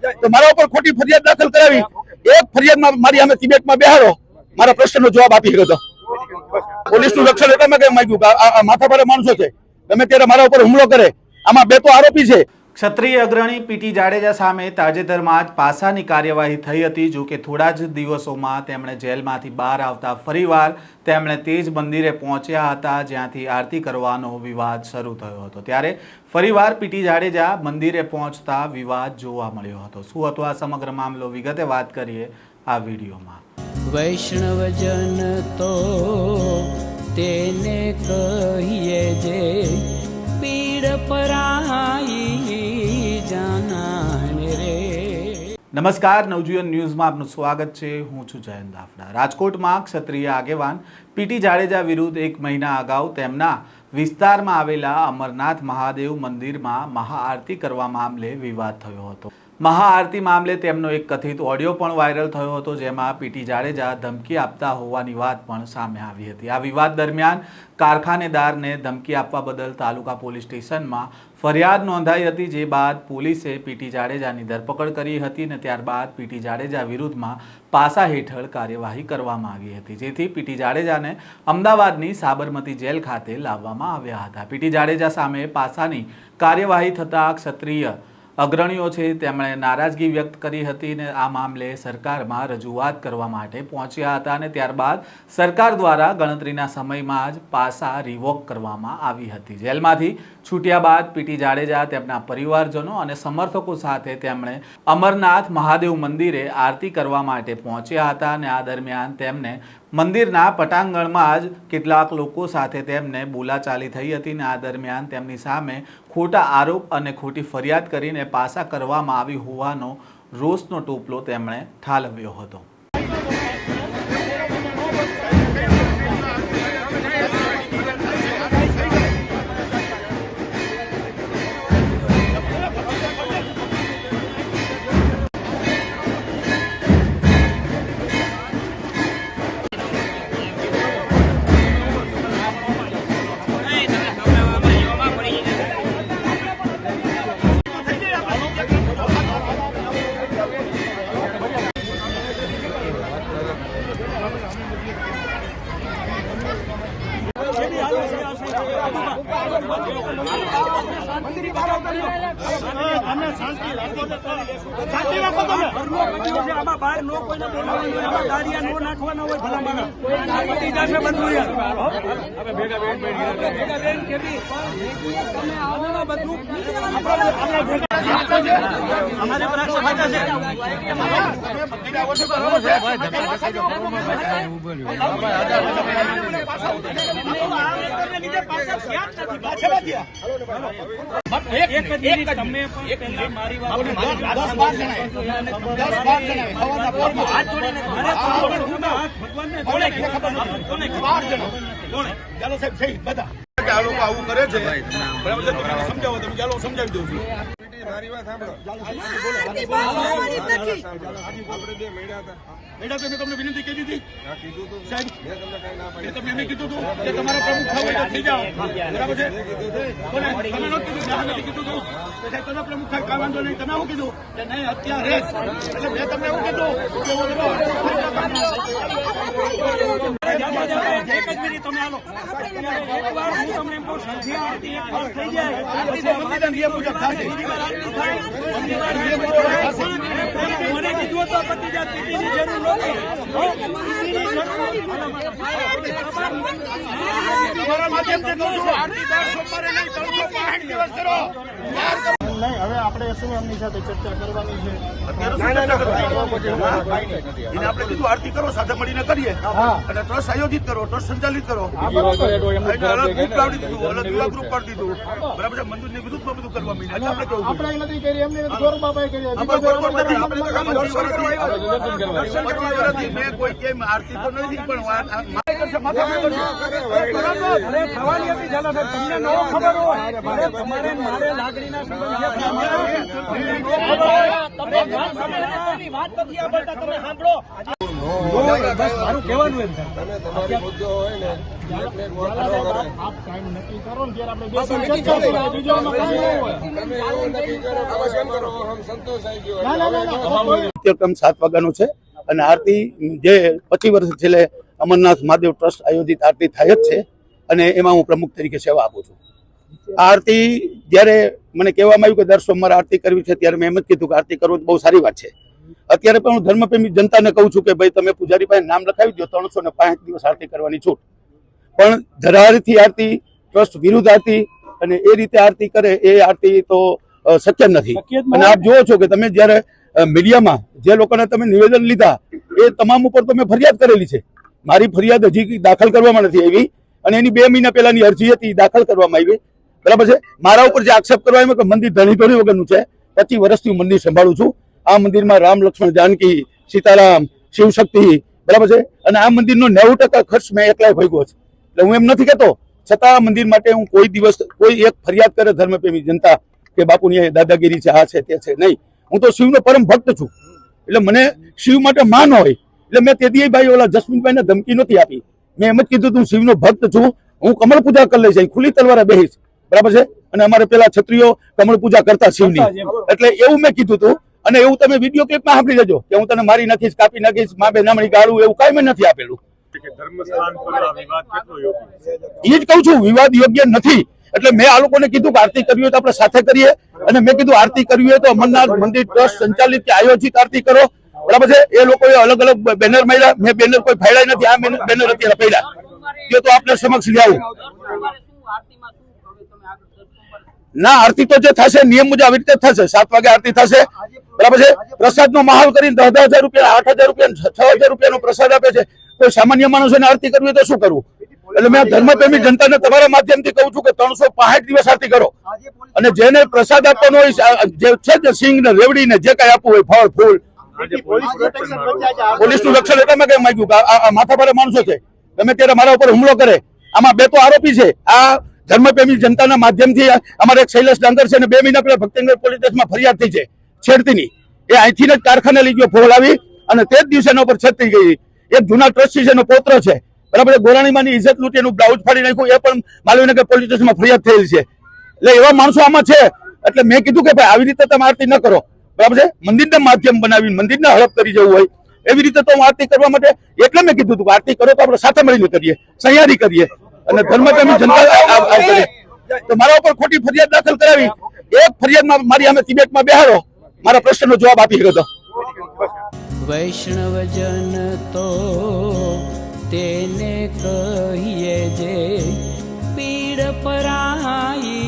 તો મારા ઉપર ખોટી ફરિયાદ દાખલ કરાવી, એક ફરિયાદમાં મારી અમે તિબેટમાં બેહાડો, મારા પ્રશ્નનો જવાબ આપી શક્યો હતો. પોલીસનું રક્ષણ એટલે મેં કઈ માંગ્યું કે આ માથાભારે માણસો છે, ગમે ત્યારે મારા ઉપર હુમલો કરે. આમાં બે તો આરોપી છે. ક્ષત્રિય અગ્રણી પીટી જાડેજા સામે તાજેતરમાં જ પાસાની કાર્યવાહી થઈ હતી. જો કે થોડા જ દિવસોમાં તેમણે જેલમાંથી બહાર આવતા ફરીવાર તેમણે તે જ મંદિરે પહોંચ્યા હતા જ્યાંથી આરતી કરવાનો વિવાદ શરૂ થયો હતો. ત્યારે ફરીવાર પીટી જાડેજા મંદિરે પહોંચતા વિવાદ જોવા મળ્યો હતો. શું હતો આ સમગ્ર મામલો, વિગતે વાત કરીએ આ વિડીયોમાં. વૈષ્ણવજન તો તેને કહીએ જે પીડ પરાઈ જાનાને રે. નમસ્કાર, નવજીવન ન્યૂઝમાં આપનું સ્વાગત છે. હું છું જયંત દાફડા. રાજકોટમાં ક્ષત્રિય આગેવાન પીટી જાડેજા વિરુદ્ધ 1 મહિના અગાઉ તેમના વિસ્તારમાં આવેલા અમરનાથ મહાદેવ મંદિરમાં મહાઆરતી કરવા મામલે વિવાદ થયો હતો. મહાઆરતી મામલે તેમનો એક કથિત ઓડિયો પણ વાયરલ થયો હતો, જેમાં પીટી જાડેજા ધમકી આપતા હોવાની વાત પણ સામે આવી હતી. આ વિવાદ દરમિયાન કારખાનેદારને ધમકી આપવા બદલ તાલુકા પોલીસ સ્ટેશનમાં ફરિયાદ નોંધાઈ હતી, જે બાદ પોલીસે પીટી જાડેજાની ધરપકડ કરી હતી અને ત્યારબાદ પીટી જાડેજા વિરુદ્ધમાં પાસા હેઠળ કાર્યવાહી કરવામાં આવી હતી, જેથી પીટી જાડેજાને અમદાવાદની સાબરમતી જેલ ખાતે લાવવામાં આવ્યા હતા. પીટી જાડેજા સામે પાસાની કાર્યવાહી થતાં ક્ષત્રિય અગ્રણીઓ છે તેમણે નારાજગી વ્યક્ત કરી હતી અને આ મામલે સરકારમાં રજૂઆત કરવા માટે પહોંચ્યા હતા અને ત્યારબાદ સરકાર દ્વારા ગણતરીના સમયમાં જ પાસા રિવોક કરવામાં આવી હતી. જેલમાંથી છૂટ્યા બાદ પીટી જાડેજા તેમના પરિવારજનો અને સમર્થકો સાથે તેમણે અમરનાથ મહાદેવ મંદિરે આરતી કરવા માટે પહોંચ્યા હતા અને આ દરમિયાન તેમને મંદિરના પટાંગણમાં જ કેટલાક લોકો સાથે તેમને બોલાચાલી થઈ હતી અને આ દરમિયાન તેમની સામે ખોટા આરોપ અને ખોટી ફરિયાદ કરીને પાસા કરવામાં આવી હોવાનો રોષનો ટોપલો તેમણે ઠાલવ્યો હતો. આવું કરે છે, સમજાવો તમે, ચાલો સમજાવી દઉં છું. મારી વાત સાંભળો. મેં તમને વિનંતી કરી દીધી સાહેબ, તમને એમ કીધું હતું કે તમારા પ્રમુખ ખાવ હોય તો થઈ જાઓ, બરાબર છે? તમે નથી કીધું, નથી કીધું હતું કે સાહેબ તમે પ્રમુખ ખાઈ કામ વાંધો નહીં. તમે શું કીધું કે નહીં અત્યારે એટલે મેં તમને એવું કીધું કે એક જ મિનિટ તમે આલો, હું તમને એમ કહું છું થઈ જાય નિયમ મુજબ થશે. મને કીધું હતું પતિ જાત પીટીની જરૂર તમારા માધ્યમથી કહું છું, આરતી દર સોમવારે નહીં, 365 દિવસ કરો. નહીં, હવે આપણે શું એમની સાથે ચર્ચા કરવાની છે? એને આપણે કીધું આરતી કરો, સાથે મળીને કરીએ અને ટ્રસ્ટ આયોજિત કરો, ટ્રસ્ટ સંચાલિત કરો. અલગ ગ્રુપ લાવી દીધું, અલગ યુવા ગ્રુપ કરી દીધું, બરાબર છે? મંદિરની વિરુદ્ધમાં બધું કરવા માંડ્યા. આપણે નથી કરી, એમને ગોરબાબાએ કરી. મેં કોઈ કેમ આરતી તો નથી પણ થવાની હતી. ચાલો સાહેબ, તમને ન ખબર હોય તમારે મારે લાગણીના સંબંધ વાત નથી આવડતા, તમે સાંભળો. બસ મારું કહેવાનું એમ થાય. તમે તમારો મુદ્દો હોય ને એટલે વોટ ન કરો. આપ ટાઈમ નક્કી કરો ને ત્યારે આપણે બેસીને ચર્ચા કરીએ. બીજું આમાં કાંઈ ન હોય. તમે એવું નક્કી કરો કે હવે અમારો હમ સંતોષ આવી ગયો. ના, ના, ના, ના. નિત્યક્રમ 7 વાગ્યાનો છે અને આરતી જે 25 વર્ષ છેલ્લે અમરનાથ મહાદેવ ટ્રસ્ટ આયોજિત આરતી થાય જ છે અને એમાં હું પ્રમુખ તરીકે સેવા આપું છું. આ આરતી જ્યારે મને કહેવામાં આવ્યું કે દર સોમવારે આરતી કરવી છે ત્યારે મેં એમ જ કીધું કે આરતી કરવું બહુ સારી વાત છે. અત્યારે પણ હું ધર્મપ્રેમી જનતાને કહું છું કે ભાઈ તમે પૂજારી પાસે નામ લખાવી દો, 365 દિવસ આરતી કરવાની છૂટ. પણ ધરારથી આરતી, ટ્રસ્ટ વિરુદ્ધ આરતી અને એ રીતે આરતી કરે એ આરતી તો શક્ય નથી. અને આપ જુઓ છો કે તમે જ્યારે મીડિયામાં જે લોકોને તમે નિવેદન લીધા એ તમામ ઉપર તો મેં ફરિયાદ કરેલી છે. મારી ફરિયાદ હજી દાખલ કરવામાં નથી આવી અને એની 2 મહિના પહેલાની અરજી હતી દાખલ કરવામાં આવી. બરાબર છે. મારા ઉપર જે આક્ષેપ કરવા આવ્યો કે મંદિર ધણી વગરનું છે, 25 વર્ષથી હું મંદિર સંભાળું છું. આ મંદિરમાં રામ, લક્ષ્મણ, જાનકી, સીતારામ, શિવશક્તિ, બરાબર છે. અને આ મંદિરનો 90% ખર્ચ મેં એકલાય ભોગવ્યો છે. એટલે હું એમ નથી કહેતો, છતાં આ મંદિર માટે હું કોઈ દિવસ કોઈ એક ફરિયાદ કરે ધર્મપ્રેમી જનતા કે બાપુની દાદાગીરી છે, આ છે, તે છે, નહીં. હું તો શિવનો પરમ ભક્ત છું. એટલે મને શિવ માટે માન હોય એટલે મેં તે દી ભાઈ ઓલા જસમીનભાઈને ધમકી નથી આપી. મેં એમ જ કીધું તું શિવનો ભક્ત છું, હું કમળ પૂજા કરી લઈશ, ખુલ્લી તલવારે બેહીશ. બરાબર છે. અને અમારે પેલા ક્ષત્રિયો કમળ પૂજા કરતા શિવની, એટલે એવું મેં કીધું હતું. અને એવું તમે વિડીયો ક્લિપમાં સાંભળી લેજો કે હું તને મારી નાખીશ, કાપી નાખીશ, મા બેનામણી ગાળું, એવું કાંઈ મેં નથી આપેલું. એ જ કહું છું, વિવાદ યોગ્ય નથી. એટલે મેં આ લોકોને કીધું કે આરતી કરવી હોય તો આપણે સાથે કરીએ. અને મેં કીધું આરતી કરવી હોય તો અમરનાથ મંદિર ટ્રસ્ટ સંચાલિત કે આયોજિત આરતી કરો. બરાબર છે. એ લોકોએ અલગ અલગ બેનર માર્યા, મેં બેનર કોઈ ફાડ્યા નથી. આ બેનર અત્યારે ફાડ્યા એ તો આપને સમક્ષ લઈ આવું. ના, આરતી તો જે થશે નિયમ મુજબ આવી રીતે થશે. 7 વાગે આરતી થશે. બરાબર છે. પ્રસાદનો માહોલ કરીને 10,000 રૂપિયા, 8,000 રૂપિયા, 6,000 રૂપિયાનો પ્રસાદ આપે છે. કોઈ સામાન્ય માણસોને આરતી કરવી હોય તો શું કરવું? એટલે મેં ધર્મપ્રેમી જનતાને તમારા માધ્યમથી કહું છું કે 365 દિવસ આરતી કરો. અને જેને પ્રસાદ આપવાનો હોય, જે છે તે સિંગ ને રેવડી ને જે કઈ આપવું હોય, ફળ ફૂલ, પોલીસનું રક્ષણ એટલામાં કઈ માંગ્યું કે આ માથાભારે માણસો છે, ગમે ત્યારે મારા ઉપર હુમલો કરે. આમાં 2 તો આરોપી છે. આ ધર્મપ્રેમી જનતાના માધ્યમથી અમારે એક શૈલેષ ડાંગર છે અને 2 મહિના પહેલા ભક્તિનગર પોલીસ સ્ટેશનમાં ફરિયાદ થઈ છે છેડતીની. એ અહીંથી જ કારખાને લઈ ગયો, ફોલ આવી અને તે જ દિવસે એના ઉપર છેડતી ગઈ. એક જૂના ટ્રસ્ટી એનો પૌત્ર છે. બરાબર. ગોરાણીમાંની ઇજ્જત લૂંટી એનું બ્લાઉઝ ફાડી નાખ્યું, એ પણ માલવીનગર પોલીસ સ્ટેશનમાં ફરિયાદ થયેલી છે. એટલે એવા માણસો આમાં છે. એટલે મેં કીધું કે ભાઈ આવી રીતે તમે આરતી ન કરો. બરાબર છે. મંદિરને માધ્યમ બનાવી મંદિરને હડપ કરી જવું હોય એવી રીતે તો હું આરતી કરવા માટે એટલે મેં કીધું હતું કે આરતી કરો તો આપણે સાથે મળીને કરીએ, સહિયારી કરીએ અને ધર્મપ્રેમી જનતા કરે. તો મારા ઉપર ખોટી ફરિયાદ દાખલ કરાવી. એક ફરિયાદમાં મારી અમે તિબેટમાં બેહાડો, મારા પ્રશ્નનો જવાબ આપી શકો. વૈષ્ણવજન તો તેને કહીએ જે પીડ પરાઈ.